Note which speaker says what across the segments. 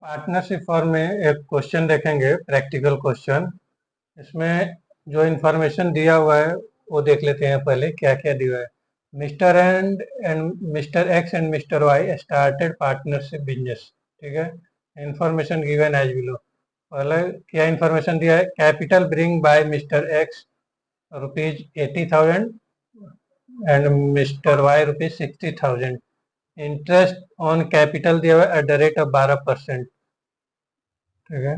Speaker 1: Partnership form में एक question देखेंगे, प्रैक्टिकल क्वेश्चन। इसमें जो इन्फॉर्मेशन दिया हुआ है वो देख लेते हैं पहले, क्या क्या दिया है। Mister X and mister Y started partnership business. ठीक है, इन्फॉर्मेशन गिवन एज बिलो। पहले क्या इन्फॉर्मेशन दिया है? Capital bring by mister X ₹80,000 and mister Y ₹60,000। Interest on capital दिया हुआ है एट द रेट ऑफ 12%। ठीक है।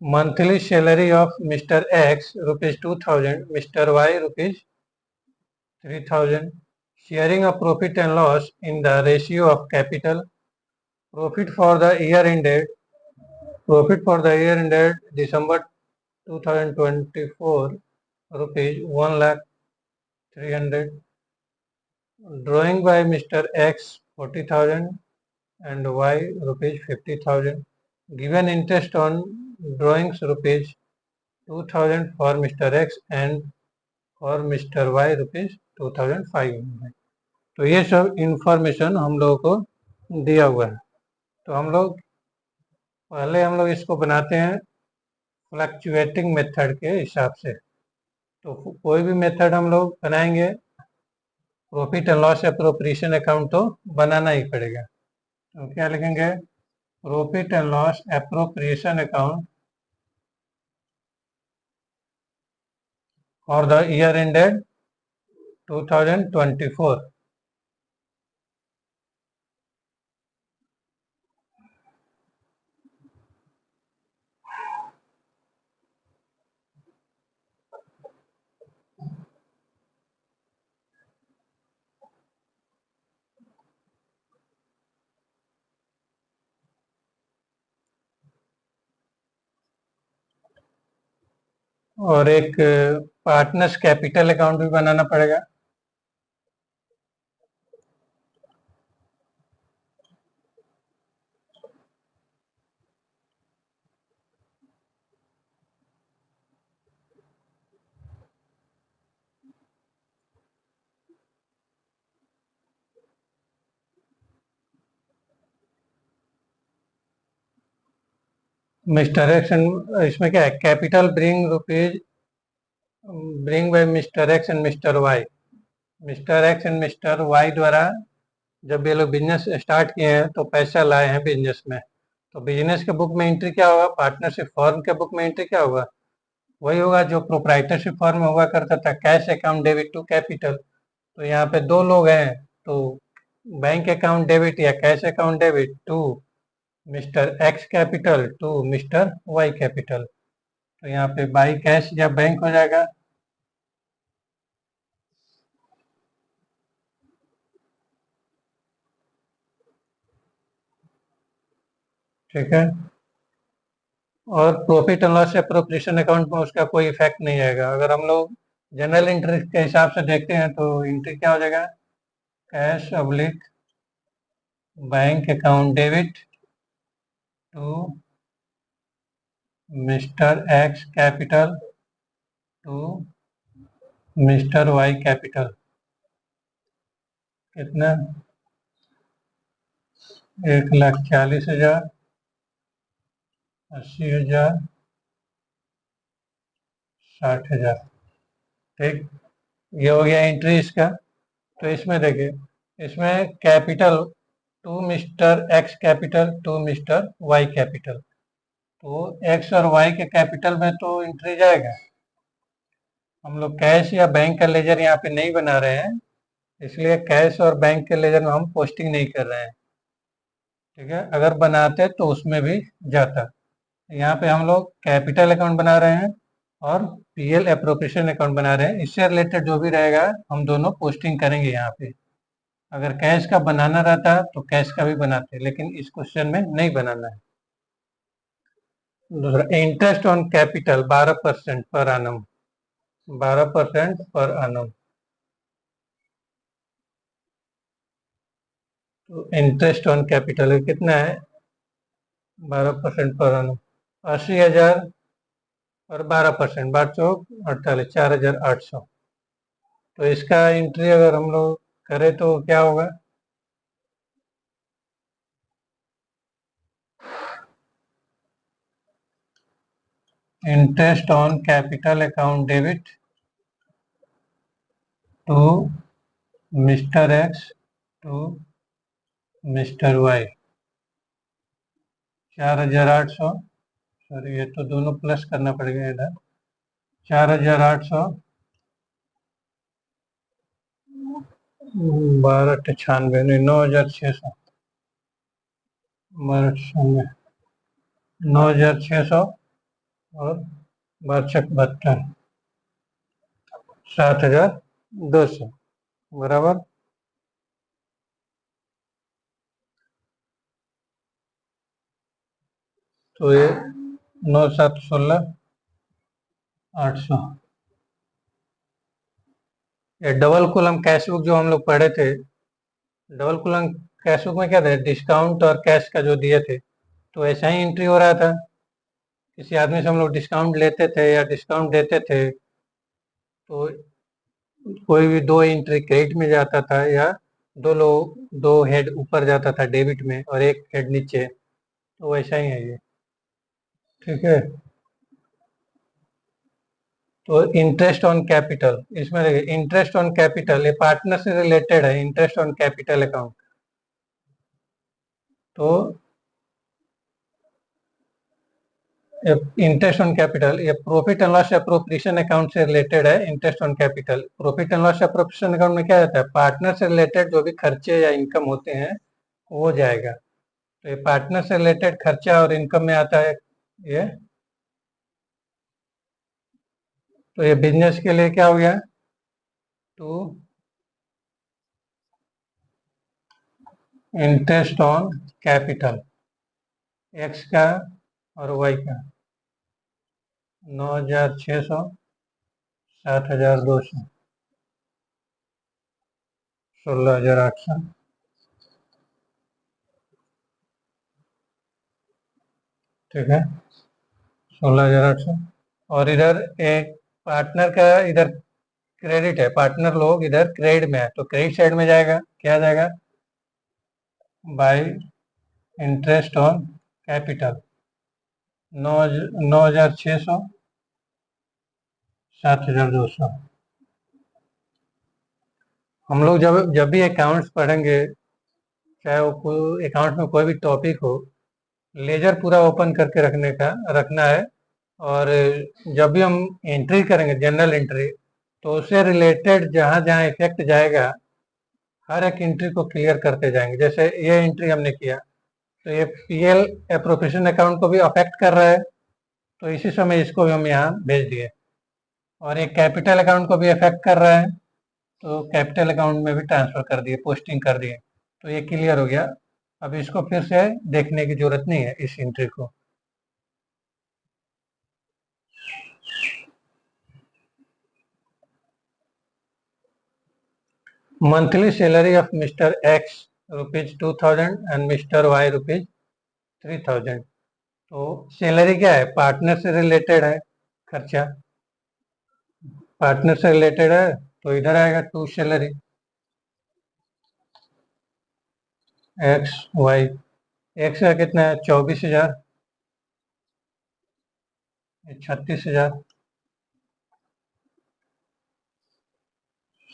Speaker 1: Monthly salary of mister X ₹2,000, mister Y ₹3,000। Sharing of profit and loss in the ratio of capital. Profit for the year ended profit for the year ended December 2024 ₹1,03,000। Drawing by mister X 40,000 and y ₹50,000. Given interest on drawings ₹2,000 for Mr. X and for Mr. Y ₹2,500। तो ये सब information हम लोगों को दिया हुआ है। तो हम लोग इसको बनाते हैं फ्लक्चुएटिंग मेथड के हिसाब से। तो कोई भी मेथड हम लोग बनाएंगे, profit and loss appropriation account तो बनाना ही पड़ेगा। तो क्या लिखेंगे? Profit and loss appropriation account for the year ended 2024। और एक पार्टनर्स कैपिटल अकाउंट भी बनाना पड़ेगा। मिस्टर एक्स इसमें क्या है? Capital bring by mister X and mister Y. Mister X and mister Y द्वारा जब ये लोग बिजनेस स्टार्ट किए हैं तो पैसा लाए हैं बिजनेस में। तो बिजनेस के बुक में एंट्री क्या होगा? पार्टनरशिप फॉर्म के बुक में एंट्री क्या होगा? वही होगा जो प्रोप्राइटरशिप फॉर्म में हुआ करता था, cash account debit to capital. तो यहाँ पे दो लोग हैं, तो बैंक अकाउंट डेबिट या cash account debit to mister X capital to mister Y capital. तो यहाँ पे बाई कैश या बैंक हो जाएगा। ठीक है। और profit and loss appropriation account में उसका कोई इफेक्ट नहीं आएगा। अगर हम लोग जनरल एंट्री के हिसाब से देखते हैं तो एंट्री क्या हो जाएगा? Cash oblique bank account debit to mister X capital to mister Y capital. कितना? 1,40,000, 80,000, 60,000। ठीक, ये हो गया एंट्री इसका। तो इसमें देखिए, इसमें capital to mister X capital to mister Y capital. तो एक्स और वाई के कैपिटल में तो एंट्री जाएगा। हम लोग कैश या बैंक का लेजर यहाँ पे नहीं बना रहे हैं, इसलिए कैश और बैंक के लेजर में हम पोस्टिंग नहीं कर रहे हैं। ठीक है, अगर बनाते तो उसमें भी जाता। यहाँ पे हम लोग कैपिटल अकाउंट बना रहे हैं और पीएल एप्रोप्रिएशन अकाउंट बना रहे हैं। इससे रिलेटेड जो भी रहेगा हम दोनों पोस्टिंग करेंगे यहाँ पे। अगर कैश का बनाना रहता तो कैश का भी बनाते, लेकिन इस क्वेश्चन में नहीं बनाना है। दूसरा, interest on capital 12% per annum. 12% per annum. तो इंटरेस्ट ऑन कैपिटल कितना है? 12% पर एनम। 80,000 और 12%, 12 48, 4,800। तो इसका एंट्री अगर हम लोग करें तो क्या होगा? Interest on capital account debit to mister X to mister Y 4,800। Sorry, ये तो दोनों प्लस करना पड़ेगा इधर। 4,800 12 नहीं, 9,600 12 9,600 और 12 7,200 बराबर। तो ये 9, 7, 16, 800। ये डबल कॉलम कैश बुक जो हम लोग पढ़े थे, डबल कॉलम कैश बुक में क्या था, डिस्काउंट और कैश का जो दिए थे, तो ऐसा ही एंट्री हो रहा था। किसी आदमी से हम लोग डिस्काउंट लेते थे या डिस्काउंट देते थे, तो कोई भी दो एंट्री क्रेडिट में जाता था, या दो हेड ऊपर जाता था डेबिट में और एक हेड नीचे, तो वैसा ही है ये। ठीक है, तो इंटरेस्ट ऑन कैपिटल, इसमें देखिए इंटरेस्ट ऑन कैपिटल ये पार्टनर से रिलेटेड है, इंटरेस्ट ऑन कैपिटल अकाउंट। तो इंटरेस्ट ऑन कैपिटल ये profit and loss appropriation account से रिलेटेड है। Interest on capital, profit and loss appropriation account में क्या रहता है, पार्टनर से रिलेटेड जो भी खर्चे या इनकम होते हैं वो जाएगा। तो ये पार्टनर से रिलेटेड खर्चा और इनकम में आता है ये। तो ये बिजनेस के लिए क्या हो गया, to interest on capital X का और वाई का 9,600 7,200 16,800। ठीक है, 16,800। और इधर एक पार्टनर का इधर क्रेडिट है, पार्टनर लोग इधर क्रेडिट में है, तो क्रेडिट साइड में जाएगा, क्या जाएगा, बाय इंटरेस्ट ऑन कैपिटल 9,600 7,200। हम लोग जब जब भी अकाउंट्स पढ़ेंगे, चाहे वो कोई अकाउंट में कोई भी टॉपिक हो, लेजर पूरा ओपन करके रखना है। और जब भी हम एंट्री करेंगे जनरल एंट्री, तो उससे रिलेटेड जहाँ जहाँ इफेक्ट जाएगा हर एक एंट्री को क्लियर करते जाएंगे। जैसे ये एंट्री हमने किया, तो ये पीएल एप्रोप्रिएशन अकाउंट को भी अफेक्ट कर रहा है, तो इसी समय इसको भी हम यहाँ भेज दिए। और एक कैपिटल अकाउंट को भी अफेक्ट कर रहा है, तो कैपिटल अकाउंट में भी ट्रांसफर कर दिए, पोस्टिंग कर दिए। तो ये क्लियर हो गया। अब इसको फिर से देखने की जरूरत नहीं है इस एंट्री को। Monthly salary of mister X ₹2,000 and mister Y ₹3,000। तो सैलरी क्या है, पार्टनर से रिलेटेड है खर्चा, पार्टनर से रिलेटेड है, तो इधर आएगा to salary X Y. X का कितना है, 24,000, 36,000,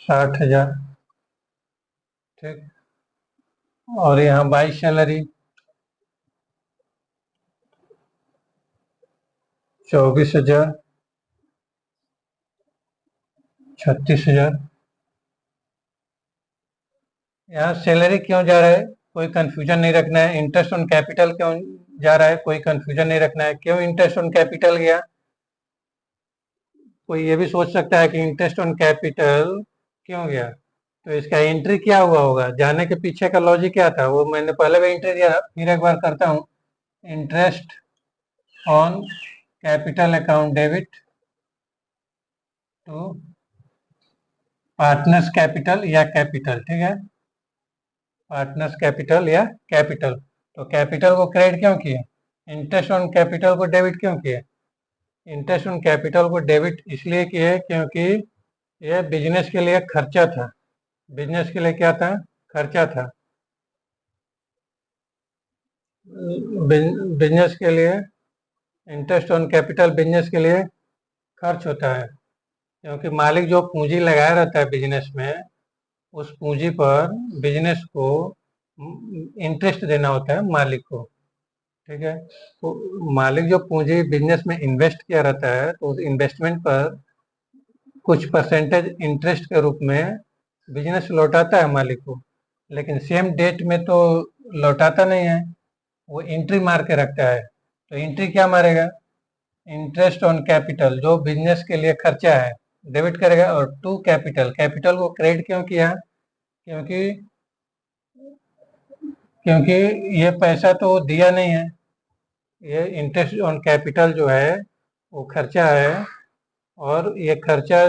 Speaker 1: 60,000। ठीक, और यहाँ बाई सैलरी 24,000, 36,000। यहाँ सैलरी क्यों जा रहा है, कोई कंफ्यूजन नहीं रखना है। इंटरेस्ट ऑन कैपिटल क्यों जा रहा है, कोई कंफ्यूजन नहीं रखना है। क्यों इंटरेस्ट ऑन कैपिटल गया, कोई ये भी सोच सकता है कि इंटरेस्ट ऑन कैपिटल क्यों गया, तो इसका एंट्री क्या हुआ होगा, जाने के पीछे का लॉजिक क्या था, वो मैंने पहले भी एंट्री दिया, फिर एक बार करता हूँ। Interest on capital account debit to partners capital या कैपिटल। ठीक है, पार्टनर्स कैपिटल या कैपिटल। तो कैपिटल को क्रेडिट क्यों किए, इंटरेस्ट ऑन कैपिटल को डेबिट क्यों किए, इंटरेस्ट ऑन कैपिटल को डेबिट इसलिए किए क्योंकि ये बिजनेस के लिए खर्चा था। बिजनेस के लिए क्या था, खर्चा था। बिजनेस के लिए इंटरेस्ट ऑन कैपिटल बिजनेस के लिए खर्च होता है, क्योंकि मालिक जो पूंजी लगाया रहता है बिजनेस में, उस पूंजी पर बिजनेस को इंटरेस्ट देना होता है मालिक को। ठीक है, तो मालिक जो पूंजी बिजनेस में इन्वेस्ट किया रहता है, तो उस इन्वेस्टमेंट पर कुछ परसेंटेज इंटरेस्ट के रूप में बिजनेस लौटाता है मालिक को। लेकिन सेम डेट में तो लौटाता नहीं है, वो एंट्री मार के रखता है। तो एंट्री क्या मारेगा? इंटरेस्ट ऑन कैपिटल, जो बिजनेस के लिए खर्चा है, डेबिट करेगा। और टू कैपिटल, कैपिटल को क्रेडिट क्यों किया? क्योंकि क्योंकि ये पैसा तो दिया नहीं है, ये इंटरेस्ट ऑन कैपिटल जो है वो खर्चा है, और ये खर्चा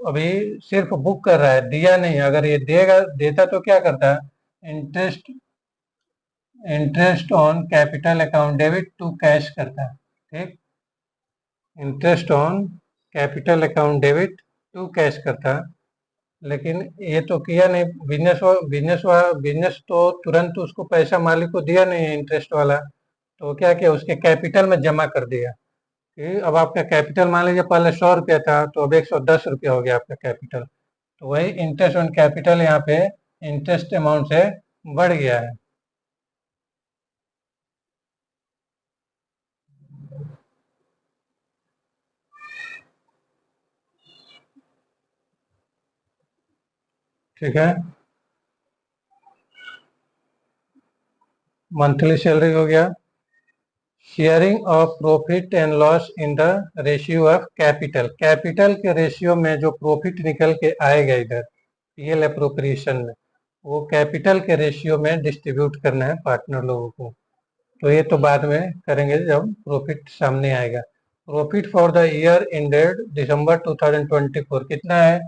Speaker 1: अभी सिर्फ बुक कर रहा है, दिया नहीं। अगर ये देता तो क्या करता? Interest interest on capital account debit to cash करता है। ठीक, interest on capital account debit to cash करता है। लेकिन ये तो किया नहीं, बिजनेस तो तुरंत उसको पैसा मालिक को दिया नहीं है इंटरेस्ट वाला। तो क्या किया? उसके कैपिटल में जमा कर दिया कि अब आपका कैपिटल मान लीजिए पहले 100 रुपया था, तो अब 110 रुपया हो गया आपका कैपिटल। तो वही इंटरेस्ट ऑन कैपिटल यहाँ पे इंटरेस्ट अमाउंट से बढ़ गया है। ठीक है, मंथली सैलरी हो गया। Sharing of profit and loss in the ratio of capital, capital के रेशियो में जो प्रॉफिट निकल के आएगा इधर पीएल अप्रोप्रिएशन में, वो कैपिटल के रेशियो में डिस्ट्रीब्यूट करना है पार्टनर लोगों को। तो ये तो बाद में करेंगे जब प्रॉफिट सामने आएगा। Profit for the year ended December 2024 कितना है?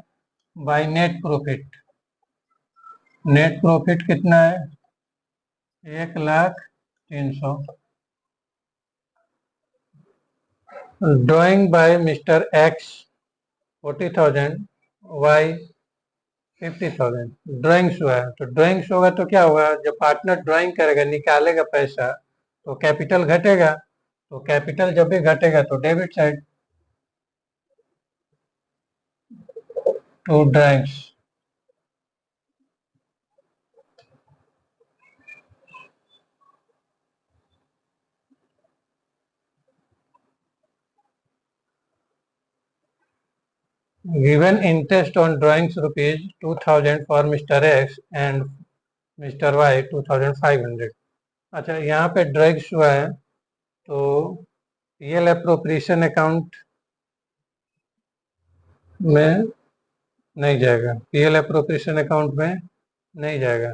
Speaker 1: By net profit, net profit कितना है? 1,03,000। Drawing by mister X 40,000, Y 50,000। Drawings हुआ है, तो ड्राइंग्स होगा तो क्या होगा? जब पार्टनर ड्राइंग करेगा, निकालेगा पैसा, तो कैपिटल घटेगा। तो कैपिटल जब भी घटेगा तो debit side, to drawings. Given interest on drawings rupees 2,000 for mister X and mister Y 2,500। अच्छा, यहाँ पे ड्राइंग्स हुआ है, तो पीएल अप्रोप्रिएशन अकाउंट में नहीं जाएगा, पीएल अप्रोप्रिएशन अकाउंट में नहीं जाएगा,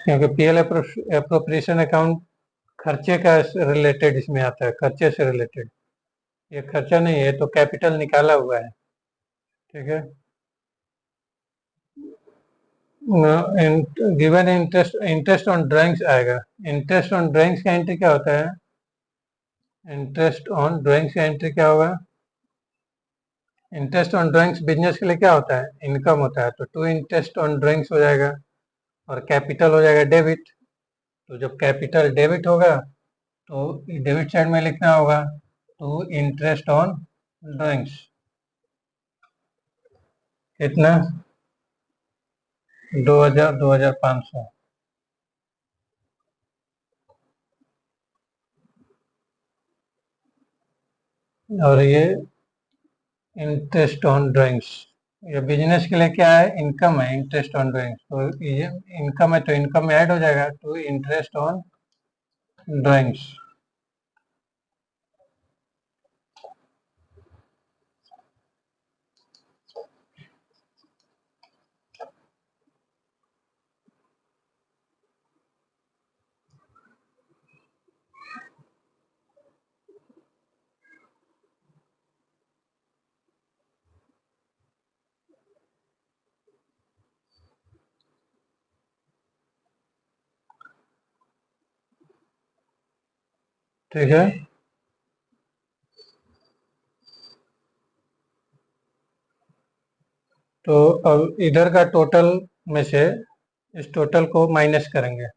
Speaker 1: क्योंकि पीएल अप्रोप्रिएशन अकाउंट खर्चे का रिलेटेड इसमें आता है, खर्चे से रिलेटेड। ये खर्चा नहीं है, तो कैपिटल निकाला हुआ है। ठीक है, गिवन इंटरेस्ट ऑन ड्राइंग्स आएगा। इंटरेस्ट ऑन ड्राइंग्स का एंट्री क्या होता है? इंटरेस्ट ऑन ड्राइंग्स का एंट्री क्या होगा? इंटरेस्ट ऑन ड्राइंग्स बिजनेस के लिए क्या होता है? इनकम होता है। तो टू इंटरेस्ट ऑन ड्राइंग्स हो जाएगा, और कैपिटल हो जाएगा डेबिट। तो जब कैपिटल डेबिट होगा तो डेबिट साइड में लिखना होगा टू इंटरेस्ट ऑन ड्राइंग्स। कितना? 2,000, 2,500। और ये इंटरेस्ट ऑन ड्राइंग्स, ये बिजनेस के लिए क्या है? इनकम है, इंटरेस्ट ऑन ड्राइंग्स। तो ये इनकम है, तो इनकम में ऐड हो जाएगा टू इंटरेस्ट ऑन ड्राइंग्स। ठीक है, तो अब इधर का टोटल में से इस टोटल को माइनस करेंगे,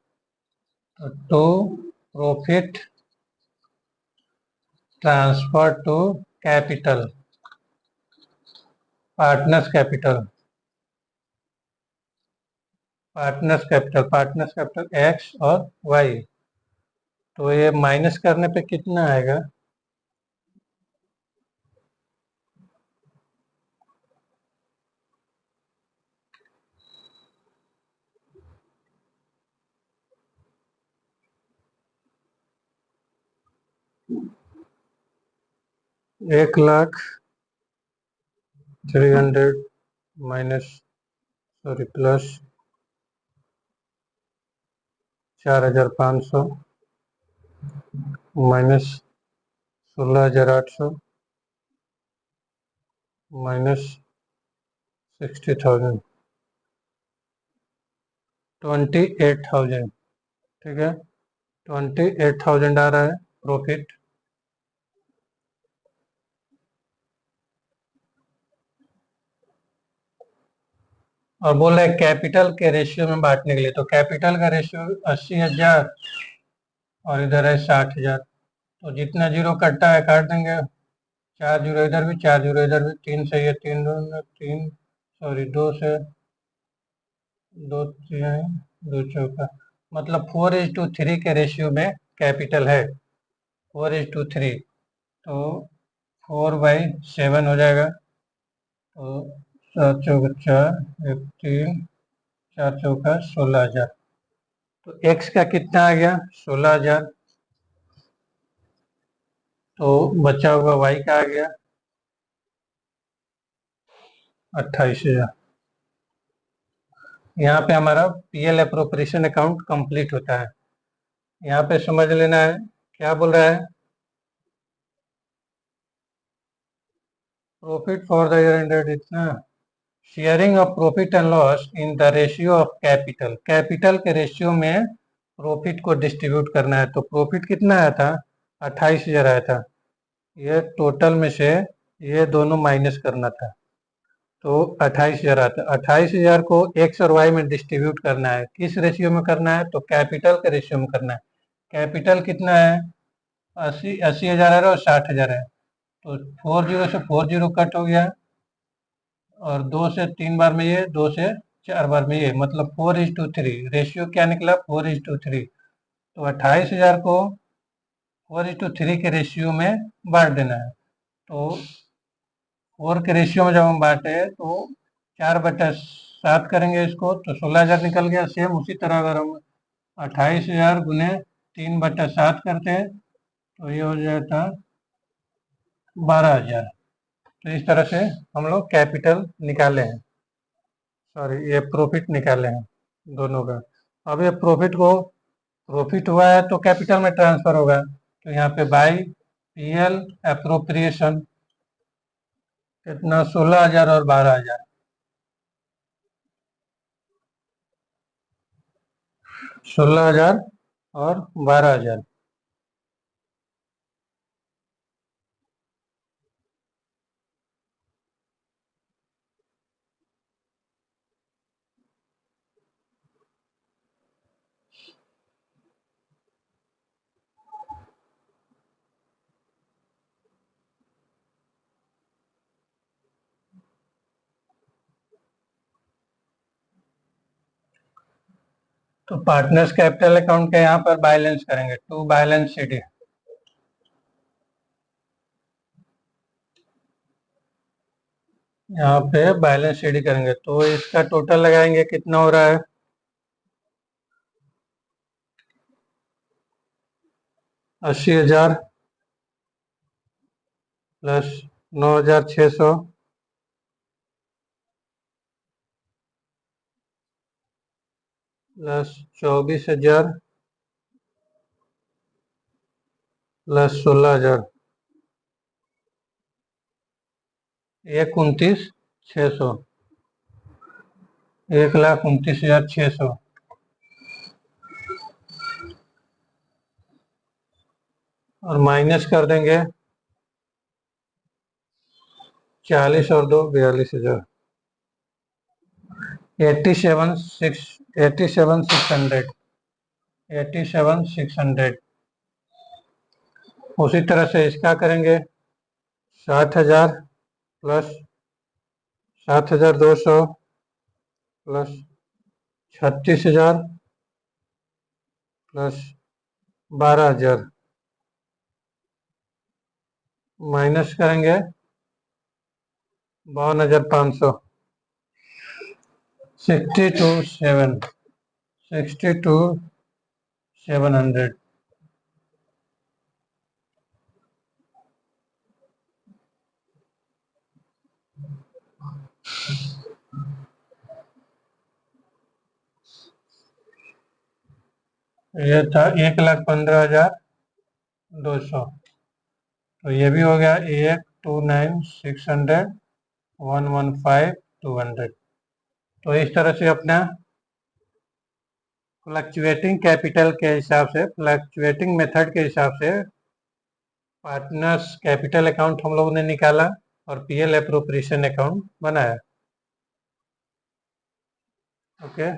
Speaker 1: तो to profit transfer to capital, partners capital, partners capital X और वाई। तो ये माइनस करने पे कितना आएगा? $1,03,000 माइनस प्लस 4,500 माइनस 16,800 माइनस 60,000, 28,000। ठीक है, 28,000 आ रहा है प्रॉफिट। और बोल रहे कैपिटल के रेशियो में बांटने के लिए, तो कैपिटल का रेशियो 80,000 और इधर है 60,000। तो जितना जीरो कटता है काट देंगे, 4 जीरो इधर भी, 4 जीरो इधर भी, 3 से ये 3 तीन, सॉरी 2 से 2 3 2 चौका, मतलब 4:3 के रेशियो में कैपिटल है, 4:3। तो 4/7 हो जाएगा। तो 7 चौका 4, 1 3, 4 चौका 16,000। तो एक्स का कितना आ गया? 16,000। तो बचा होगा वाई का आ गया 28,000। यहाँ पे हमारा पीएल अप्रोप्रिएशन अकाउंट कंप्लीट होता है। यहाँ पे समझ लेना है क्या बोल रहा है, profit for the year ended इतना, sharing of profit and loss in the ratio of capital, capital के रेशियो में प्रॉफिट को डिस्ट्रीब्यूट करना है। तो प्रॉफिट कितना आया था? 28,000 आया था। ये टोटल में से ये दोनों माइनस करना था, तो 28,000 आता है। 28,000 को एक्स और वाई में डिस्ट्रीब्यूट करना है। किस रेशियो में करना है? तो कैपिटल के रेशियो में करना है। कैपिटल कितना है? 80,000 है और 60,000 है। तो 40 से 40 कट हो गया, और 2 से 3 बार में ये, 2 से 4 बार में ये, मतलब 4:3 रेशियो क्या निकला? 4:3। तो 28,000 को 4:3 के रेशियो में बांट देना है। तो 4 के रेशियो में जब हम बांटे तो 4/7 करेंगे इसको, तो 16,000 निकल गया। सेम उसी तरह अगर हम 28,000 गुने 3/7 करते हैं तो ये हो जाता 12,000। तो इस तरह से हम लोग कैपिटल निकाले हैं, सॉरी ये प्रॉफिट निकाले हैं दोनों का। अब ये प्रॉफिट को, प्रॉफिट हुआ है तो कैपिटल में ट्रांसफर होगा। तो यहाँ पे बाई पीएल अप्रोप्रिएशन कितना? 16,000 और 12,000। 16,000 और 12,000। तो पार्टनर्स कैपिटल अकाउंट के यहाँ पर बैलेंस करेंगे, टू बैलेंस शीट। यहाँ पे बैलेंस शीट करेंगे तो इसका टोटल लगाएंगे, कितना हो रहा है? 80,000 प्लस 9,600 प्लस 24,000 प्लस 16,000, 1,29,600, 1,29,600। और माइनस कर देंगे 40 और 2 42,000, 87,600, 87,600 उसी तरह से इसका करेंगे 60,000 प्लस 7,200 प्लस 36,000 प्लस 12,000 माइनस करेंगे 52,500 62,700 ये था 1,15,200। तो ये भी हो गया 829,600 115,200। तो इस तरह से अपना फ्लक्चुएटिंग कैपिटल के हिसाब से, फ्लक्चुएटिंग मेथड के हिसाब से पार्टनर्स कैपिटल अकाउंट हम लोगों ने निकाला और पीएल एप्रोप्रिएशन अकाउंट बनाया। ओके।